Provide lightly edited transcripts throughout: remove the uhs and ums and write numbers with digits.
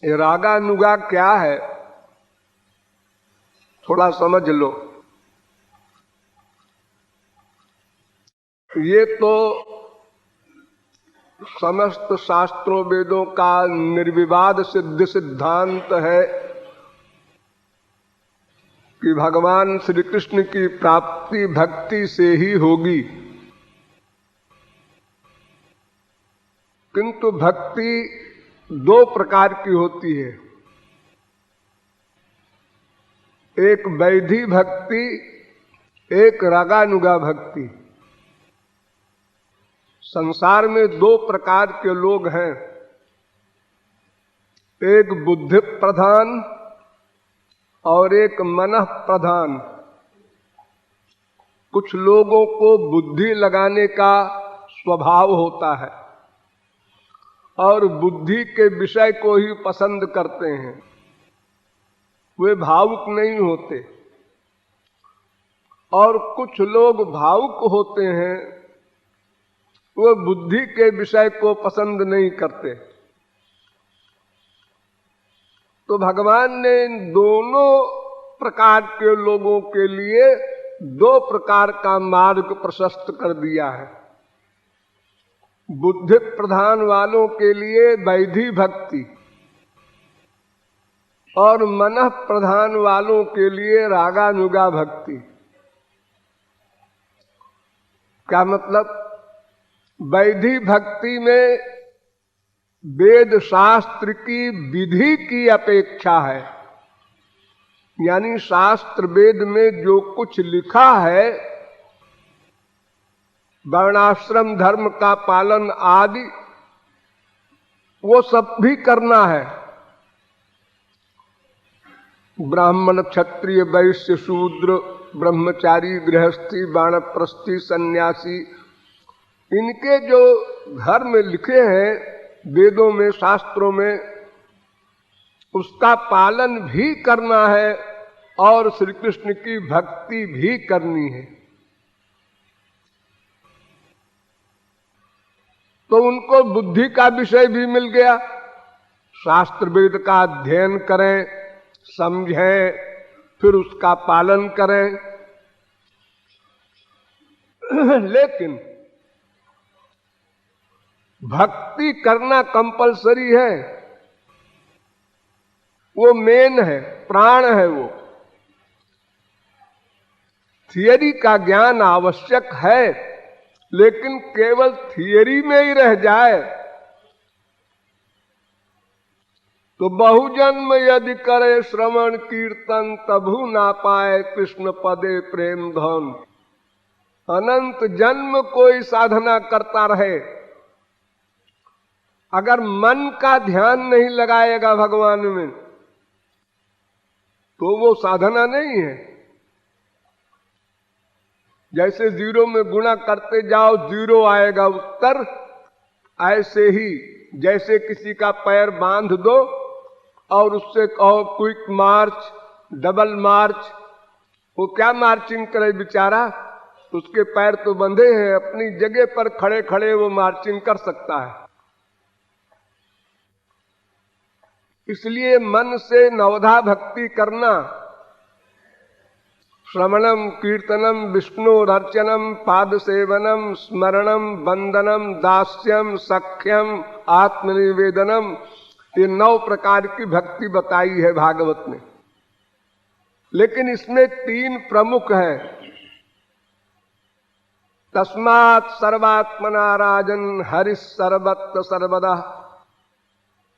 ये रागानुगा क्या है, थोड़ा समझ लो। ये तो समस्त शास्त्रों वेदों का निर्विवाद सिद्ध सिद्धांत है कि भगवान श्री कृष्ण की प्राप्ति भक्ति से ही होगी। किंतु भक्ति दो प्रकार की होती है, एक वैधी भक्ति, एक रागानुगा भक्ति। संसार में दो प्रकार के लोग हैं, एक बुद्धि प्रधान और एक मनः प्रधान। कुछ लोगों को बुद्धि लगाने का स्वभाव होता है और बुद्धि के विषय को ही पसंद करते हैं, वे भावुक नहीं होते। और कुछ लोग भावुक होते हैं, वो बुद्धि के विषय को पसंद नहीं करते। तो भगवान ने इन दोनों प्रकार के लोगों के लिए दो प्रकार का मार्ग प्रशस्त कर दिया है। बुद्धि प्रधान वालों के लिए वैधी भक्ति और मनः प्रधान वालों के लिए रागानुगा भक्ति। क्या मतलब? वैधी भक्ति में वेद शास्त्र की विधि की अपेक्षा है, यानी शास्त्र वेद में जो कुछ लिखा है, वर्णाश्रम धर्म का पालन आदि, वो सब भी करना है। ब्राह्मण क्षत्रिय वैश्य शूद्र ब्रह्मचारी गृहस्थी वानप्रस्थी सन्यासी, इनके जो धर्म लिखे हैं वेदों में शास्त्रों में, उसका पालन भी करना है और श्री कृष्ण की भक्ति भी करनी है। तो उनको बुद्धि का विषय भी मिल गया, शास्त्र वेद का अध्ययन करें, समझें, फिर उसका पालन करें। लेकिन भक्ति करना कंपलसरी है, वो मेन है, प्राण है। वो थियरी का ज्ञान आवश्यक है, लेकिन केवल थियरी में ही रह जाए तो बहुजन्म यदि करे श्रवण कीर्तन तभु ना पाए कृष्ण पदे प्रेम धन। अनंत जन्म कोई साधना करता रहे, अगर मन का ध्यान नहीं लगाएगा भगवान में तो वो साधना नहीं है। जैसे जीरो में गुणा करते जाओ जीरो आएगा उत्तर, ऐसे ही जैसे किसी का पैर बांध दो और उससे कहो क्विक मार्च, डबल मार्च, वो क्या मार्चिंग करे बेचारा, उसके पैर तो बंधे हैं, अपनी जगह पर खड़े खड़े वो मार्चिंग कर सकता है। इसलिए मन से नवधा भक्ति करना, श्रवणम कीर्तनम विष्णुरर्चनम पाद सेवनम स्मरणम वंदनम दास्यम सख्यम आत्मनिवेदनम, ये 9 प्रकार की भक्ति बताई है भागवत में। लेकिन इसमें 3 प्रमुख है। तस्मात् सर्वात्मना राजन हरिः सर्वत्र सर्वदा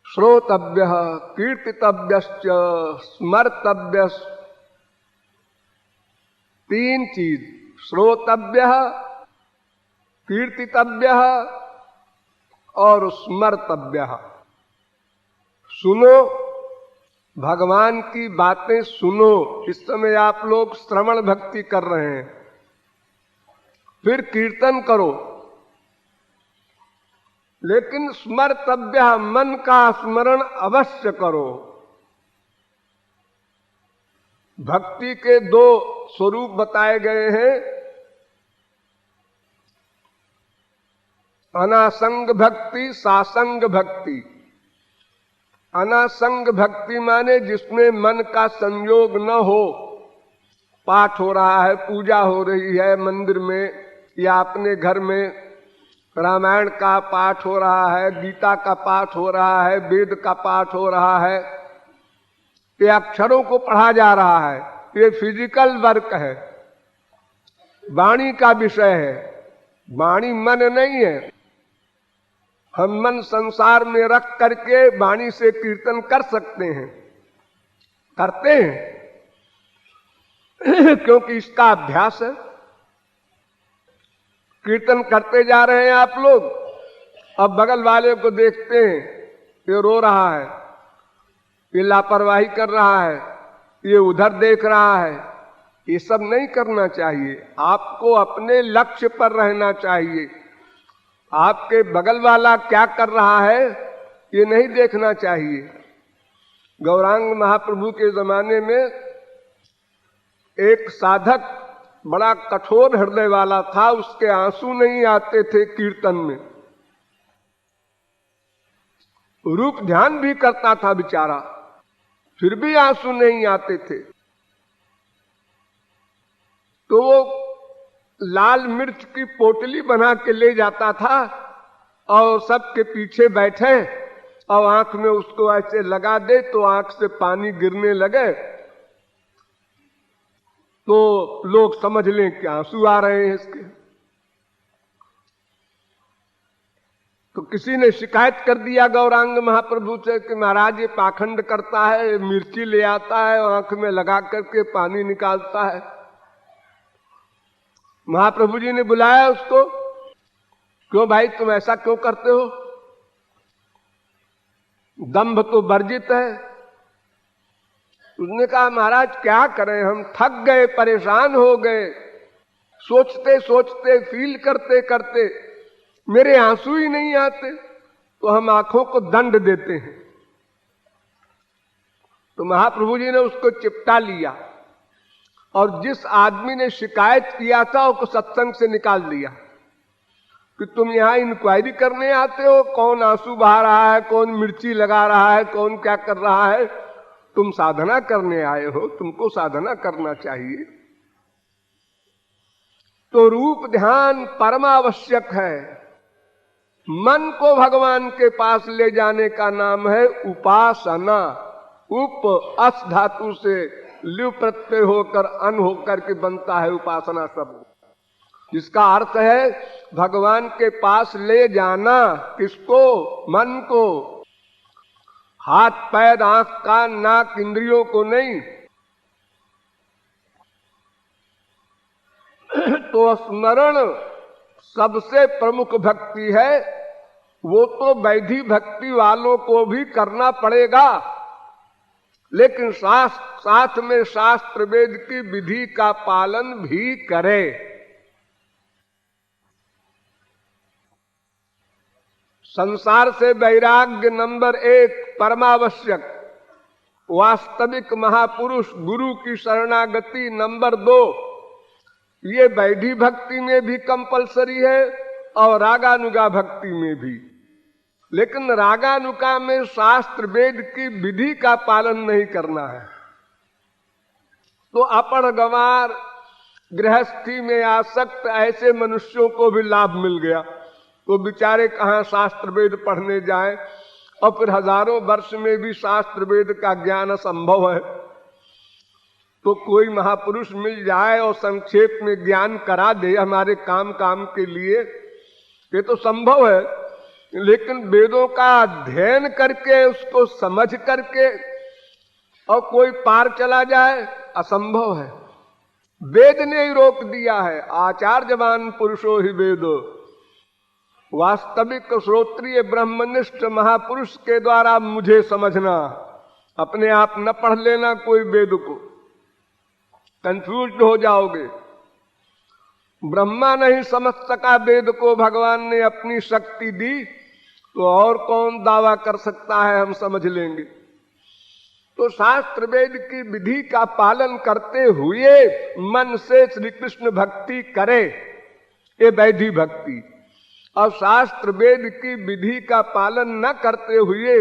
श्रोतव्यः कीर्तितव्यश्च स्मर्तव्यश्च। 3 चीज, श्रोतव्यः, कीर्तितव्यः और स्मर्तव्यः। सुनो, भगवान की बातें सुनो। इस समय आप लोग श्रवण भक्ति कर रहे हैं, फिर कीर्तन करो, लेकिन स्मर्तव्य, मन का स्मरण अवश्य करो। भक्ति के 2 स्वरूप बताए गए हैं, अनासंग भक्ति, सासंग भक्ति। अनासंग भक्ति माने जिसमें मन का संयोग न हो। पाठ हो रहा है, पूजा हो रही है मंदिर में या अपने घर में, रामायण का पाठ हो रहा है, गीता का पाठ हो रहा है, वेद का पाठ हो रहा है, ये अक्षरों को पढ़ा जा रहा है, ये फिजिकल वर्क है, वाणी का विषय है। वाणी मन नहीं है। हम मन संसार में रख करके वाणी से कीर्तन कर सकते हैं, करते हैं क्योंकि इसका अभ्यास है। कीर्तन करते जा रहे हैं आप लोग, अब बगल वाले को देखते हैं ये रो रहा है, ये लापरवाही कर रहा है, ये उधर देख रहा है, ये सब नहीं करना चाहिए। आपको अपने लक्ष्य पर रहना चाहिए। आपके बगल वाला क्या कर रहा है ये नहीं देखना चाहिए। गौरांग महाप्रभु के जमाने में एक साधक बड़ा कठोर हृदय वाला था, उसके आंसू नहीं आते थे कीर्तन में, रूप ध्यान भी करता था बेचारा, फिर भी आंसू नहीं आते थे। तो वो लाल मिर्च की पोटली बना के ले जाता था और सबके पीछे बैठे और आंख में उसको ऐसे लगा दे तो आंख से पानी गिरने लगे तो लोग समझ लें कि आंसू आ रहे हैं इसके। तो किसी ने शिकायत कर दिया गौरांग महाप्रभु से कि महाराज ये पाखंड करता है, मिर्ची ले आता है और आंख में लगा करके पानी निकालता है। महाप्रभु जी ने बुलाया उसको, क्यों भाई तुम ऐसा क्यों करते हो? दंभ तो वर्जित है। उसने कहा महाराज क्या करें, हम थक गए, परेशान हो गए, सोचते सोचते फील करते करते मेरे आंसू ही नहीं आते, तो हम आंखों को दंड देते हैं। तो महाप्रभु जी ने उसको चिपटा लिया और जिस आदमी ने शिकायत किया था उसको सत्संग से निकाल दिया कि तुम यहां इंक्वायरी करने आते हो, कौन आंसू बहा रहा है, कौन मिर्ची लगा रहा है, कौन क्या कर रहा है, तुम साधना करने आए हो, तुमको साधना करना चाहिए। तो रूप ध्यान परमावश्यक है। मन को भगवान के पास ले जाने का नाम है उपासना। उप अस धातु से लिव प्रत्यय होकर अन होकर के बनता है उपासना शब्द, जिसका अर्थ है भगवान के पास ले जाना। किसको? मन को। हाथ पैर आंख कान नाक इंद्रियों को नहीं। तो स्मरण सबसे प्रमुख भक्ति है, वो तो वैधि भक्ति वालों को भी करना पड़ेगा, लेकिन साथ में शास्त्र वेद की विधि का पालन भी करे। संसार से वैराग्य नंबर 1 परमावश्यक। वास्तविक महापुरुष गुरु की शरणागति नंबर 2। ये वैधि भक्ति में भी कंपलसरी है और रागानुगा भक्ति में भी। लेकिन रागानुगा में शास्त्र वेद की विधि का पालन नहीं करना है तो अपढ़ गंवार गृहस्थी में आसक्त ऐसे मनुष्यों को भी लाभ मिल गया। तो बेचारे कहाँ शास्त्र वेद पढ़ने जाएं, और फिर हजारों वर्ष में भी शास्त्र वेद का ज्ञान असंभव है। तो कोई महापुरुष मिल जाए और संक्षेप में ज्ञान करा दे हमारे काम के लिए, ये तो संभव है। लेकिन वेदों का अध्ययन करके उसको समझ करके और कोई पार चला जाए, असंभव है। वेद ने ही रोक दिया है। आचार्यवान पुरुषो ही वेदो। वास्तविक श्रोत्रिय ब्रह्मनिष्ठ महापुरुष के द्वारा मुझे समझना, अपने आप न पढ़ लेना कोई वेद को, कंफ्यूज हो जाओगे। ब्रह्मा नहीं समझ सका वेद को, भगवान ने अपनी शक्ति दी, तो और कौन दावा कर सकता है हम समझ लेंगे। तो शास्त्र वेद की विधि का पालन करते हुए मन से श्री कृष्ण भक्ति करे, ये वैधि भक्ति। और शास्त्र वेद की विधि का पालन न करते हुए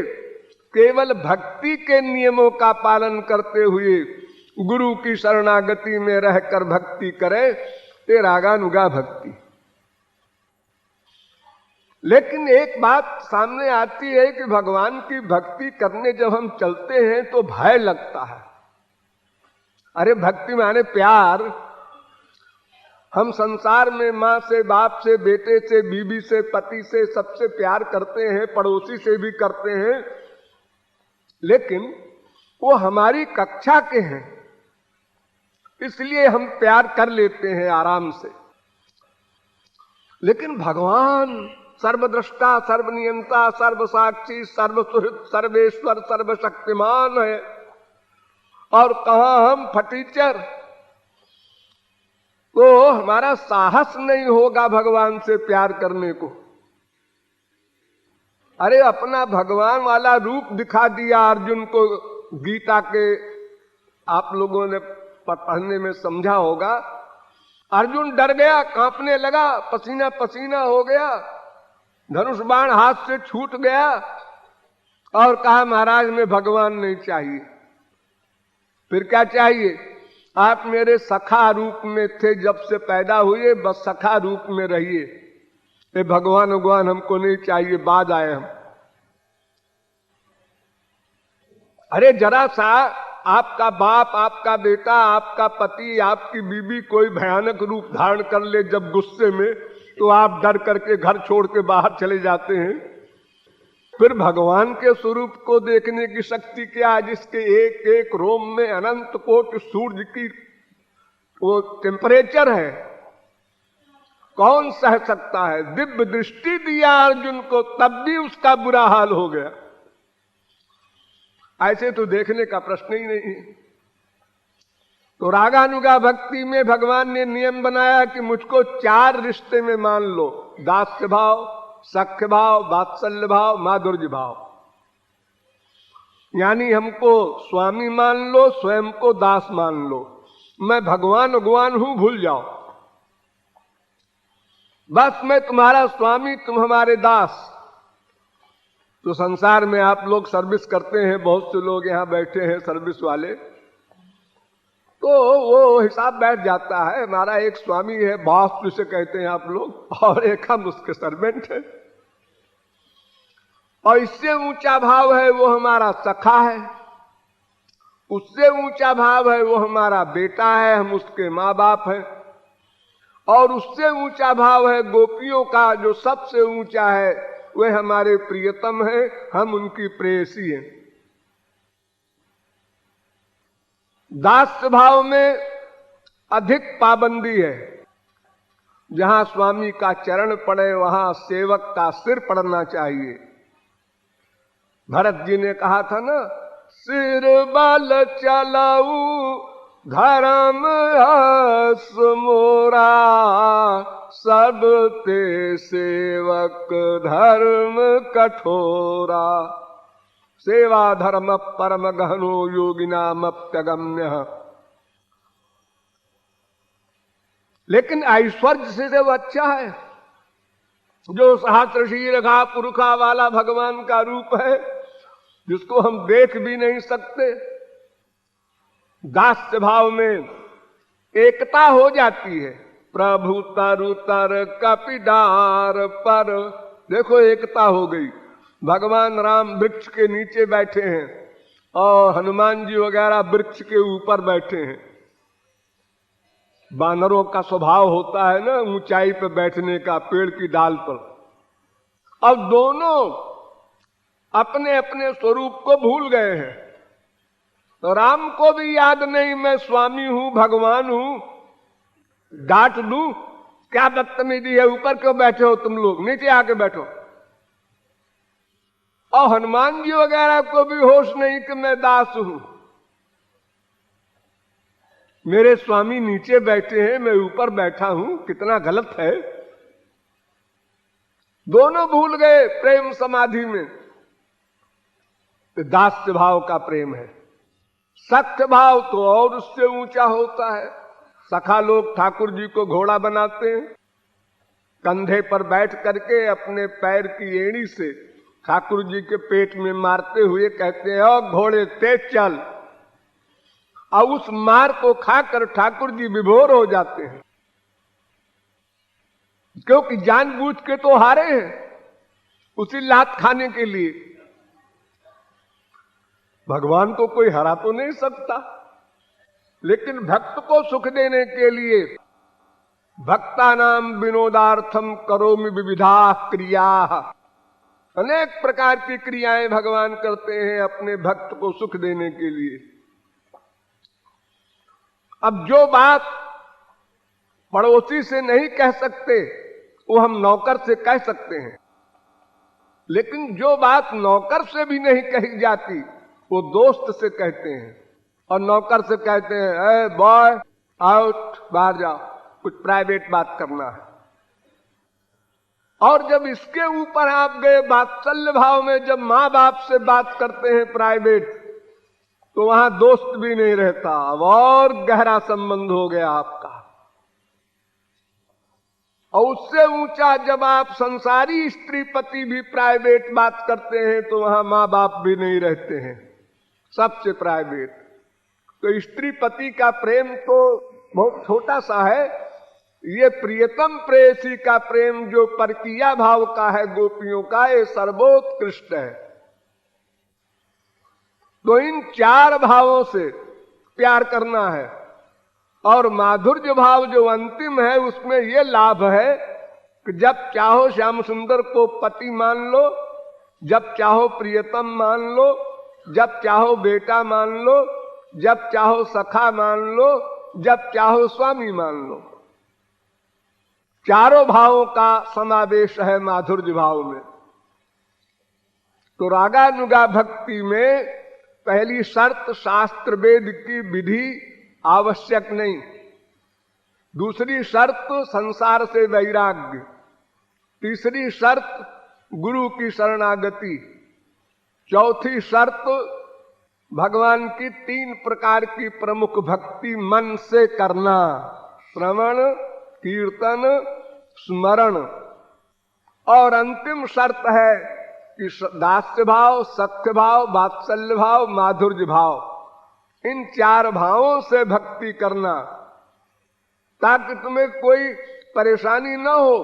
केवल भक्ति के नियमों का पालन करते हुए गुरु की शरणागति में रहकर भक्ति करे, ये रागानुगा भक्ति। लेकिन एक बात सामने आती है कि भगवान की भक्ति करने जब हम चलते हैं तो भय लगता है। अरे भक्ति माने प्यार। हम संसार में माँ से, बाप से, बेटे से, बीवी से, पति से सबसे प्यार करते हैं, पड़ोसी से भी करते हैं, लेकिन वो हमारी कक्षा के हैं, इसलिए हम प्यार कर लेते हैं आराम से। लेकिन भगवान सर्वद्रष्टा, सर्वनियंता, सर्वसाक्षी, सर्वसुहृद, सर्वेश्वर, सर्वशक्तिमान है, और कहा हम फटीचर। तो हमारा साहस नहीं होगा भगवान से प्यार करने को। अरे अपना भगवान वाला रूप दिखा दिया अर्जुन को, गीता के आप लोगों ने पढ़ने में समझा होगा। अर्जुन डर गया, कांपने लगा, पसीना पसीना हो गया, धनुष बाण हाथ से छूट गया और कहा महाराज में भगवान नहीं चाहिए। फिर क्या चाहिए? आप मेरे सखा रूप में थे जब से पैदा हुए, बस सखा रूप में रहिए, ये भगवान भगवान हमको नहीं चाहिए, बाद आए हम। अरे जरा सा आपका बाप, आपका बेटा, आपका पति, आपकी बीवी कोई भयानक रूप धारण कर ले जब गुस्से में, तो आप डर करके घर छोड़ के बाहर चले जाते हैं। फिर भगवान के स्वरूप को देखने की शक्ति क्या है, जिसके एक एक रोम में अनंत कोटि सूर्य की वो टेम्परेचर है, कौन सह सकता है? दिव्य दृष्टि दिया अर्जुन को, तब भी उसका बुरा हाल हो गया। ऐसे तो देखने का प्रश्न ही नहीं है। तो रागानुगा भक्ति में भगवान ने नियम बनाया कि मुझको 4 रिश्ते में मान लो, दास्य भाव, सख्य भाव, वात्सल्य भाव, माधुर्य भाव। यानी हमको स्वामी मान लो, स्वयं को दास मान लो, मैं भगवान भगवान हूं, भूल जाओ, बस मैं तुम्हारा स्वामी, तुम हमारे दास। तो संसार में आप लोग सर्विस करते हैं, बहुत से लोग यहां बैठे हैं सर्विस वाले, तो वो हिसाब बैठ जाता है, हमारा एक स्वामी है, बॉस जिसे कहते हैं आप लोग, और एक हम उसके सर्वेंट हैं। और इससे ऊंचा भाव है वो हमारा सखा है, उससे ऊंचा भाव है वो हमारा बेटा है, हम उसके माँ बाप हैं, और उससे ऊंचा भाव है गोपियों का, जो सबसे ऊंचा है वे हमारे प्रियतम हैं, हम उनकी प्रेयसी हैं। दास्य भाव में अधिक पाबंदी है, जहां स्वामी का चरण पड़े वहां सेवक का सिर पड़ना चाहिए। भरत जी ने कहा था ना, सिर बल चलाऊ धर्म हस मोरा, सब ते सेवक धर्म कठोरा, सेवा धर्म परम गहनो योगिनामप्यगम्य। लेकिन ऐश्वर्य से वो अच्छा है, जो सहस्र शीर्षा पुरुषा वाला भगवान का रूप है, जिसको हम देख भी नहीं सकते। दास्य भाव में एकता हो जाती है, प्रभु तरु तर कपिडार पर, देखो एकता हो गई। भगवान राम वृक्ष के नीचे बैठे हैं और हनुमान जी वगैरह वृक्ष के ऊपर बैठे हैं। बानरों का स्वभाव होता है ना ऊंचाई पर बैठने का, पेड़ की डाल पर। अब दोनों अपने अपने स्वरूप को भूल गए हैं। तो राम को भी याद नहीं मैं स्वामी हूं, भगवान हूं, डांट दूं, क्या बदतमीजी है, ऊपर क्यों बैठे हो तुम लोग, नीचे आके बैठो। और हनुमान जी वगैरह को भी होश नहीं कि मैं दास हूं, मेरे स्वामी नीचे बैठे हैं, मैं ऊपर बैठा हूं, कितना गलत है। दोनों भूल गए प्रेम समाधि में। दास्य भाव का प्रेम है। सख्य भाव तो और उससे ऊंचा होता है। सखा लोग ठाकुर जी को घोड़ा बनाते हैं, कंधे पर बैठ करके अपने पैर की एड़ी से ठाकुर जी के पेट में मारते हुए कहते हैं, ओ घोड़े तेज चल। और उस मार को खाकर ठाकुर जी विभोर हो जाते हैं, क्योंकि जानबूझ के तो हारे हैं उसी लात खाने के लिए। भगवान को कोई हरा तो नहीं सकता, लेकिन भक्त को सुख देने के लिए भक्तानाम विनोदार्थम करोमि विविधा क्रिया, अनेक प्रकार की क्रियाएं भगवान करते हैं अपने भक्त को सुख देने के लिए। अब जो बात पड़ोसी से नहीं कह सकते वो हम नौकर से कह सकते हैं, लेकिन जो बात नौकर से भी नहीं कही जाती वो दोस्त से कहते हैं। और नौकर से कहते हैं, ए बॉय आउट, बाहर जाओ, कुछ प्राइवेट बात करना है। और जब इसके ऊपर आप गए वात्सल्य भाव में, जब माँ बाप से बात करते हैं प्राइवेट, तो वहां दोस्त भी नहीं रहता, अब और गहरा संबंध हो गया आपका। और उससे ऊंचा जब आप संसारी स्त्री पति भी प्राइवेट बात करते हैं तो वहां माँ बाप भी नहीं रहते हैं, सबसे प्राइवेट। तो स्त्री पति का प्रेम तो बहुत छोटा सा है, ये प्रियतम प्रेयसी का प्रेम जो परकीया भाव का है गोपियों का, ये सर्वोत्कृष्ट है। तो इन चार भावों से प्यार करना है। और माधुर्य भाव जो अंतिम है उसमें ये लाभ है कि जब चाहो श्याम सुंदर को पति मान लो, जब चाहो प्रियतम मान लो, जब चाहो बेटा मान लो, जब चाहो सखा मान लो, जब चाहो स्वामी मान लो। चारों भावों का समावेश है माधुर्य भाव में। तो रागानुगा भक्ति में पहली शर्त शास्त्र वेद की विधि आवश्यक नहीं, दूसरी शर्त संसार से वैराग्य, तीसरी शर्त गुरु की शरणागति, चौथी शर्त भगवान की 3 प्रकार की प्रमुख भक्ति मन से करना, श्रवण कीर्तन स्मरण। और अंतिम शर्त है कि दास्य भाव, सख्य भाव, वात्सल्य भाव, माधुर्य भाव, इन 4 भावों से भक्ति करना, ताकि तुम्हें कोई परेशानी न हो।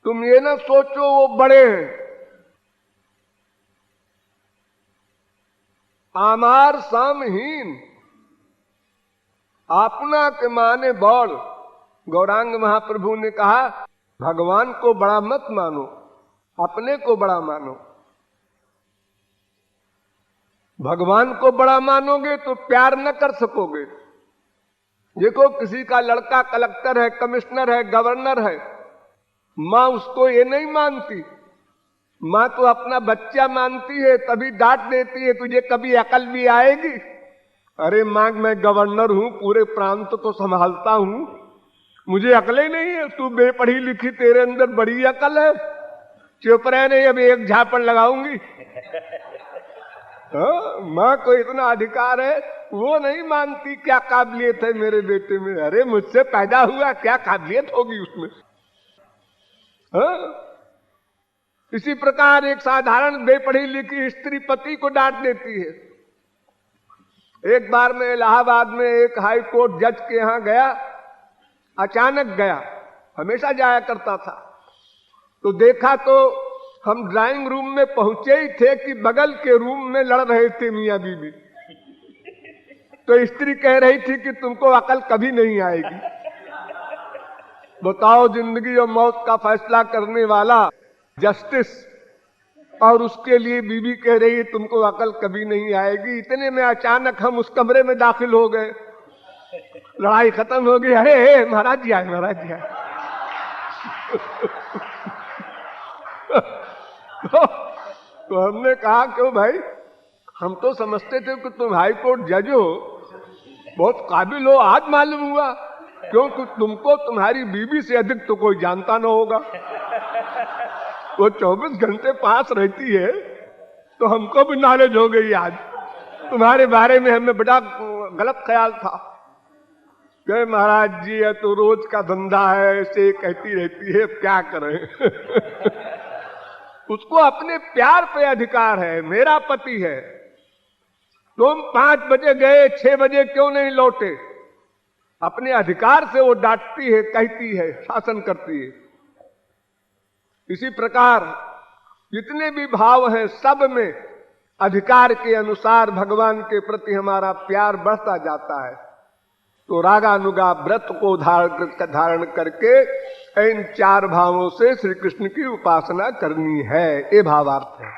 तुम ये ना सोचो वो बड़े हैं। आमार सामहीन अपना के माने बड़। गौरांग महाप्रभु ने कहा, भगवान को बड़ा मत मानो, अपने को बड़ा मानो। भगवान को बड़ा मानोगे तो प्यार न कर सकोगे। देखो, किसी का लड़का कलेक्टर है, कमिश्नर है, गवर्नर है, माँ उसको ये नहीं मानती। माँ तो अपना बच्चा मानती है, तभी डांट देती है, तुझे कभी अकल भी आएगी? अरे माँ, मैं गवर्नर हूं, पूरे प्रांत को संभालता हूं, मुझे अकल ही नहीं है। तू बेपढ़ी लिखी, तेरे अंदर बड़ी अकल है। चुप रहे, नहीं अभी एक झापड़ लगाऊंगी। माँ को इतना अधिकार है, वो नहीं मानती क्या काबिलियत है मेरे बेटे में। अरे मुझसे पैदा हुआ, क्या काबिलियत होगी उसमें? इसी प्रकार एक साधारण बेपढ़ी लिखी स्त्री पति को डांट देती है। एक बार मैं इलाहाबाद में एक हाई कोर्ट जज के यहां गया, अचानक गया, हमेशा जाया करता था। तो देखा तो हम ड्राइंग रूम में पहुंचे ही थे कि बगल के रूम में लड़ रहे थे मियां बीवी। तो स्त्री कह रही थी कि तुमको अकल कभी नहीं आएगी। बताओ, जिंदगी और मौत का फैसला करने वाला जस्टिस, और उसके लिए बीवी कह रही है तुमको अकल कभी नहीं आएगी। इतने में अचानक हम उस कमरे में दाखिल हो गए, लड़ाई खत्म हो गई। अरे महाराज जी आए, महाराज जी आए। तो हमने कहा, क्यों भाई, हम तो समझते थे कि तुम हाई कोर्ट जज हो, बहुत काबिल हो, आज मालूम हुआ। क्योंकि तुमको तुम्हारी बीवी से अधिक तो कोई जानता न होगा। वो 24 घंटे पास रहती है, तो हमको भी नॉलेज हो गई आज। तुम्हारे बारे में हमें बड़ा गलत ख्याल था। कहे महाराज जी, ये तो रोज का धंधा है, ऐसे कहती रहती है, क्या करें। उसको अपने प्यार पे अधिकार है। मेरा पति है, तुम 5 बजे गए, 6 बजे क्यों नहीं लौटे? अपने अधिकार से वो डांटती है, कहती है, शासन करती है। इसी प्रकार जितने भी भाव हैं सब में अधिकार के अनुसार भगवान के प्रति हमारा प्यार बढ़ता जाता है। तो रागानुगा व्रत को धारण करके इन 4 भावों से श्री कृष्ण की उपासना करनी है, ये भावार्थ है।